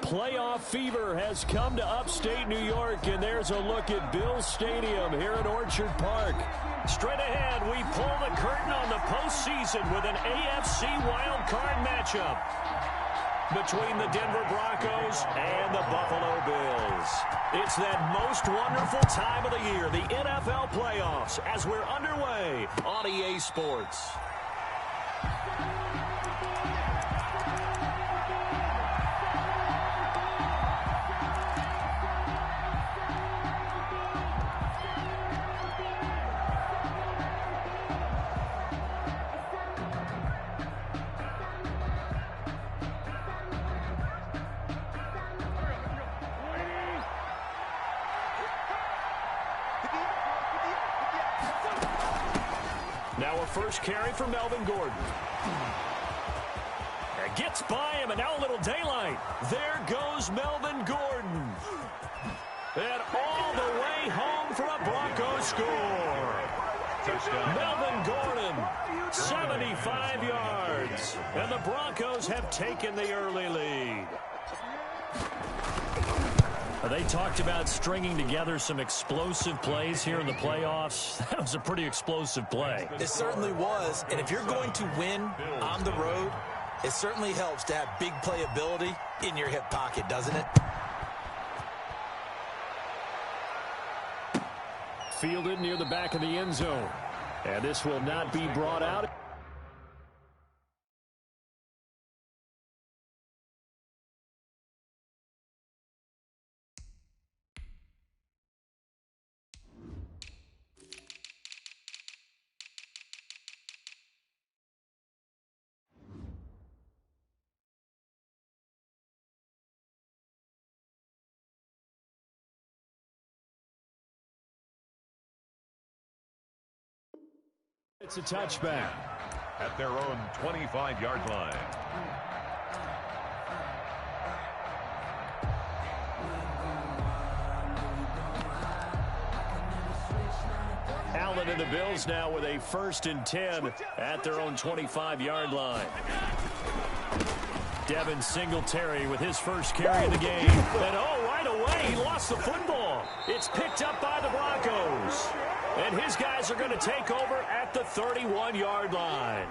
playoff fever has come to upstate New York, and there's a look at Bills Stadium here at Orchard Park. Straight ahead, we pull the curtain on the postseason with an AFC wildcard matchup between the Denver Broncos and the Buffalo Bills. It's that most wonderful time of the year, the NFL playoffs, as we're underway on EA Sports. Now a first carry for Melvin Gordon. It gets by him, and now a little daylight. There goes Melvin Gordon. And all the way home for a Broncos score. Touchdown. Melvin Gordon, 75 yards. And the Broncos have taken the early lead. They talked about stringing together some explosive plays here in the playoffs. That was a pretty explosive play. It certainly was. And if you're going to win on the road, it certainly helps to have big playability in your hip pocket, doesn't it? Fielded near the back of the end zone. And this will not be brought out. It's a touchback. At their own 25-yard line. Allen and the Bills now with a 1st and 10 at their own 25-yard line. Devin Singletary with his first carry of the game. And right away, he lost the football. It's picked up by the Broncos. And his guys are going to take over at the 31-yard line.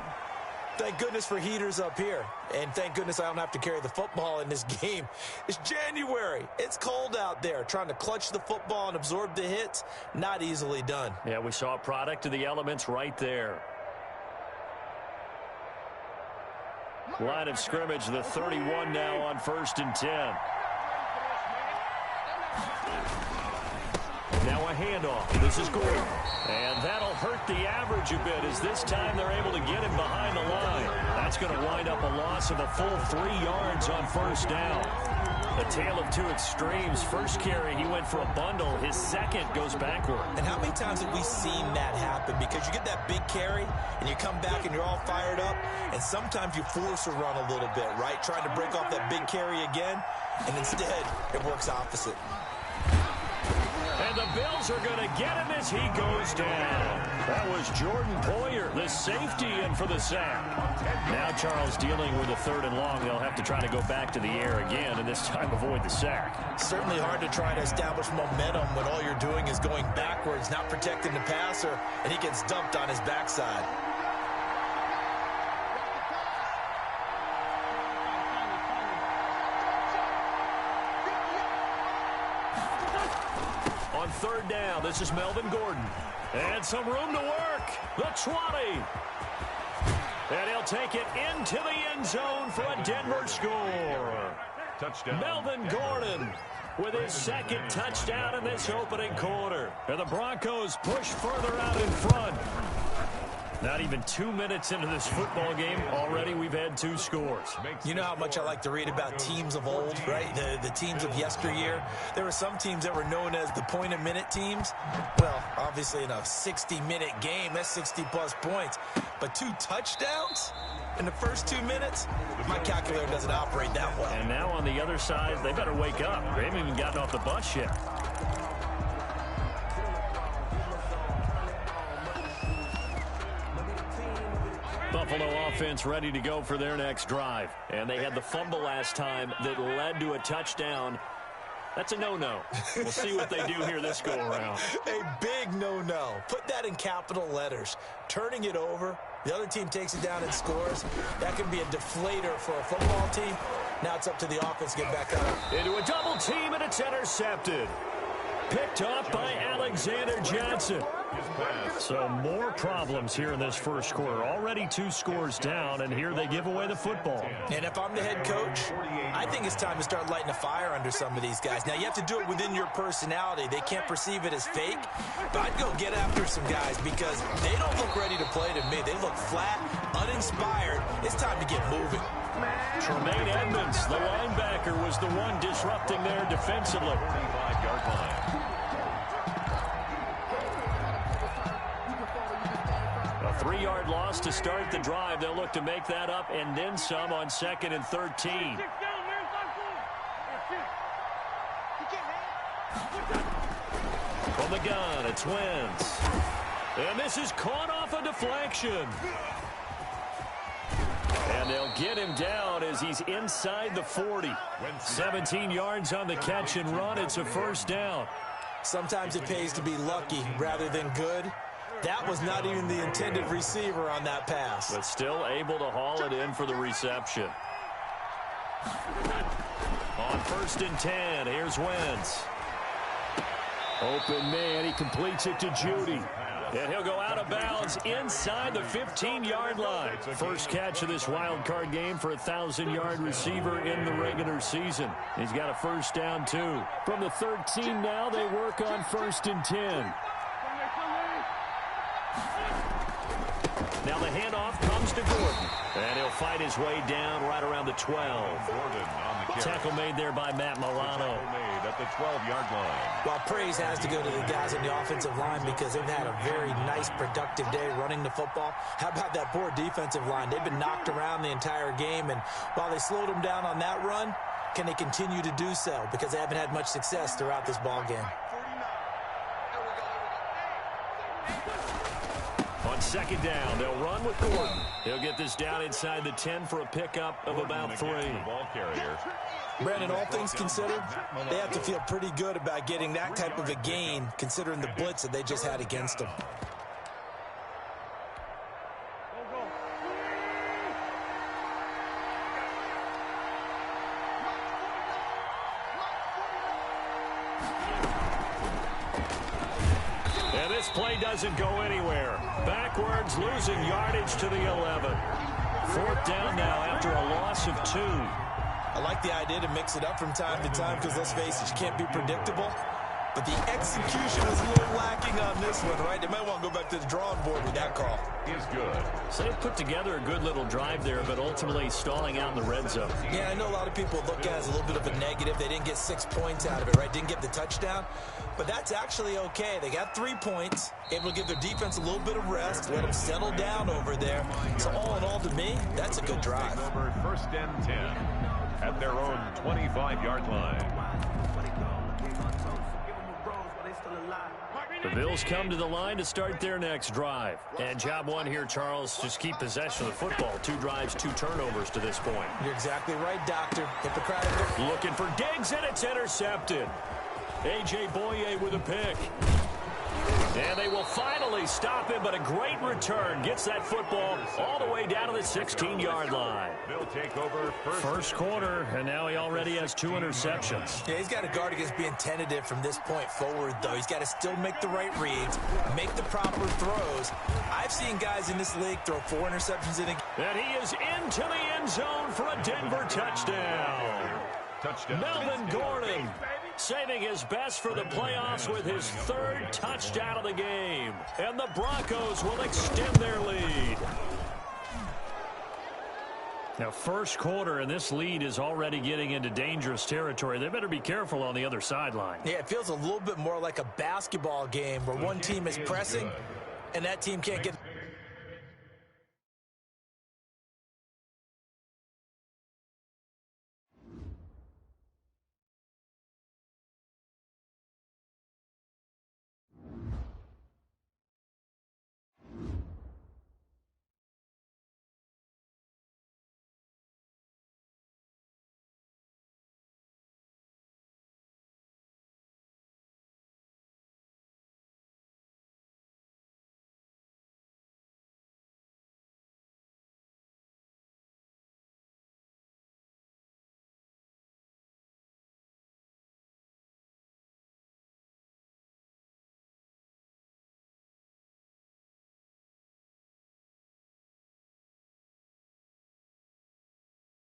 Thank goodness for heaters up here. And thank goodness I don't have to carry the football in this game. It's January. It's cold out there. Trying to clutch the football and absorb the hits, not easily done. Yeah, we saw a product of the elements right there. Line of scrimmage, the 31 now on 1st and 10. Now a handoff. This is Gordon. And that'll hurt the average a bit as this time they're able to get him behind the line. That's going to wind up a loss of a full 3 yards on 1st down. A tale of two extremes. First carry, he went for a bundle. His second goes backward. And how many times have we seen that happen? Because you get that big carry, and you come back and you're all fired up, and sometimes you force a run a little bit, right? Trying to break off that big carry again, and instead it works opposite. And the Bills are going to get him as he goes down. That was Jordan Poyer, the safety, in for the sack. Now Charles dealing with a 3rd and long. They'll have to try to go back to the air again, and this time avoid the sack. Certainly hard to try to establish momentum when all you're doing is going backwards, not protecting the passer, and he gets dumped on his backside. On 3rd down, this is Melvin Gordon. And some room to work. The 20. And he'll take it into the end zone for a Denver score. Touchdown. Melvin Gordon with his 2nd touchdown in this opening quarter. And the Broncos push further out in front. Not even 2 minutes into this football game, already we've had 2 scores. You know how much I like to read about teams of old, right? The teams of yesteryear. There were some teams that were known as the point-a-minute teams. Well, obviously in a 60-minute game, that's 60-plus points. But 2 touchdowns in the first 2 minutes? My calculator doesn't operate that well. And now on the other side, they better wake up. They haven't even gotten off the bus yet. Buffalo offense ready to go for their next drive. And they had the fumble last time that led to a touchdown. That's a no-no. We'll see what they do here this go-around. A big no-no. Put that in capital letters. Turning it over, the other team takes it down and scores. That can be a deflator for a football team. Now it's up to the offense to get back up. Into a double team, and it's intercepted. Picked off by Alexander Johnson. So more problems here in this first quarter. Already 2 scores down, and here they give away the football. And if I'm the head coach, I think it's time to start lighting a fire under some of these guys. Now, you have to do it within your personality. They can't perceive it as fake, but I'd go get after some guys because they don't look ready to play to me. They look flat, uninspired. It's time to get moving. Tremaine Edmonds, the linebacker, was the one disrupting there defensively. 45-yard line. A 3-yard loss to start the drive. They'll look to make that up and then some on 2nd and 13. From the gun, it's Wentz. And this is caught off a deflection. And they'll get him down as he's inside the 40. 17 yards on the catch and run. It's a first down. Sometimes it pays to be lucky rather than good. That was not even the intended receiver on that pass. But still able to haul it in for the reception. On 1st and 10, here's Wentz. Open man, he completes it to Judy. And he'll go out of bounds inside the 15-yard line. First catch of this wild card game for a 1,000-yard receiver in the regular season. He's got a first down, too. From the 13 now, they work on 1st and 10. Now the handoff comes to Gordon. And he'll fight his way down right around the 12. Gordon on the carry. Tackle made there by Matt Milano. Made at the 12-yard line. Well, praise has to go to the guys on the offensive line because they've had a very nice, productive day running the football. How about that poor defensive line? They've been knocked around the entire game, and while they slowed them down on that run, can they continue to do so? Because they haven't had much success throughout this ball game. On 2nd down, they'll run with Gordon. He'll get this down inside the 10 for a pickup of about 3. Ball carrier. Brandon, all things considered, they have to feel pretty good about getting that type of a gain considering the blitz that they just had against them. And this play doesn't go anywhere. Backwards, losing yardage to the 11. 4th down now after a loss of 2. I like the idea to mix it up from time to time because, let's face it, you can't be predictable. But the execution was a little lacking on this one, right? They might want to go back to the drawing board with that call. Is good. So they put together a good little drive there, but ultimately stalling out in the red zone. Yeah, I know a lot of people look at it as a little bit of a negative. They didn't get 6 points out of it, right? Didn't get the touchdown. But that's actually okay. They got 3 points, able to give their defense a little bit of rest, let them settle down over there. So all in all, to me, that's a good drive. Over 1st and 10 at their own 25-yard line. The Bills come to the line to start their next drive. And job one here, Charles, just keep possession of the football. 2 drives, 2 turnovers to this point. You're exactly right, Doctor. Hippocratic. Looking for Diggs, and it's intercepted. A.J. Boye with a pick. And they will finally stop him, but a great return gets that football all the way down to the 16-yard line. They'll take over first quarter, and now he already has 2 interceptions. Yeah, he's got to guard against being tentative from this point forward, though. He's got to still make the right reads, make the proper throws. I've seen guys in this league throw 4 interceptions in a game. And he is into the end zone for a Denver touchdown. Melvin Gordon saving his best for the playoffs with his 3rd touchdown of the game. And the Broncos will extend their lead. Now, first quarter, and this lead is already getting into dangerous territory. They better be careful on the other sideline. Yeah, it feels a little bit more like a basketball game where one team is pressing and that team can't get